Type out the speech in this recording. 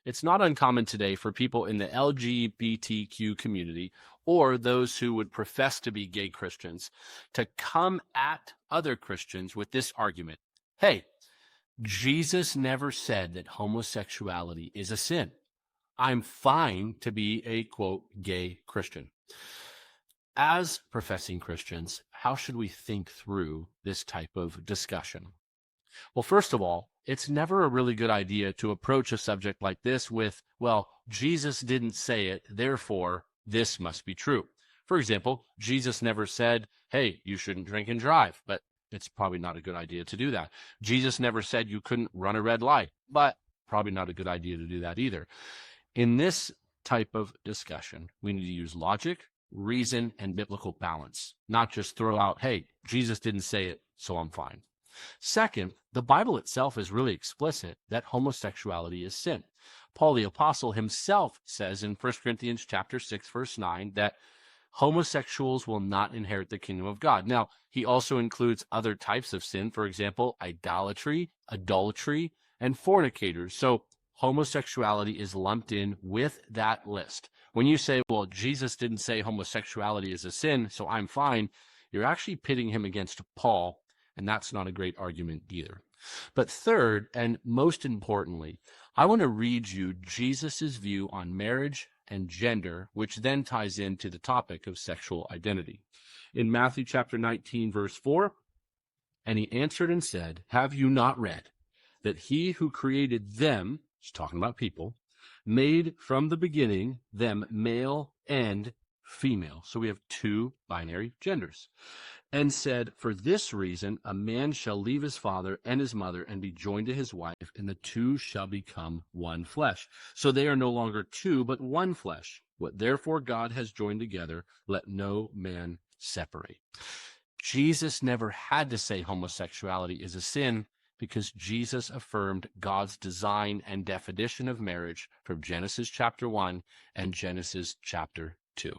It's not uncommon today for people in the LGBTQ community or those who would profess to be gay Christians to come at other Christians with this argument. Hey, Jesus never said that homosexuality is a sin. I'm fine to be a, quote, gay Christian. As professing Christians, how should we think through this type of discussion? Well, first of all, it's never a really good idea to approach a subject like this with, well, Jesus didn't say it, therefore this must be true. For example, Jesus never said, hey, you shouldn't drink and drive, but it's probably not a good idea to do that. Jesus never said you couldn't run a red light, but probably not a good idea to do that either. In this type of discussion, we need to use logic, reason, and biblical balance, not just throw out, hey, Jesus didn't say it, so I'm fine. Second, the Bible itself is really explicit that homosexuality is sin. Paul the Apostle himself says in 1 Corinthians chapter 6, verse 9, that homosexuals will not inherit the kingdom of God. Now, he also includes other types of sin, for example, idolatry, adultery, and fornicators. So homosexuality is lumped in with that list. When you say, well, Jesus didn't say homosexuality is a sin, so I'm fine, you're actually pitting him against Paul, and that's not a great argument either. But third, and most importantly, I want to read you Jesus's view on marriage and gender, which then ties into the topic of sexual identity. In Matthew chapter 19, verse 4, and he answered and said, have you not read that he who created them, he's talking about people, made from the beginning them male and female. So we have two binary genders. And said, for this reason, a man shall leave his father and his mother and be joined to his wife, and the two shall become one flesh. So they are no longer two, but one flesh. What therefore God has joined together, let no man separate. Jesus never had to say homosexuality is a sin because Jesus affirmed God's design and definition of marriage from Genesis chapter 1 and Genesis chapter 2.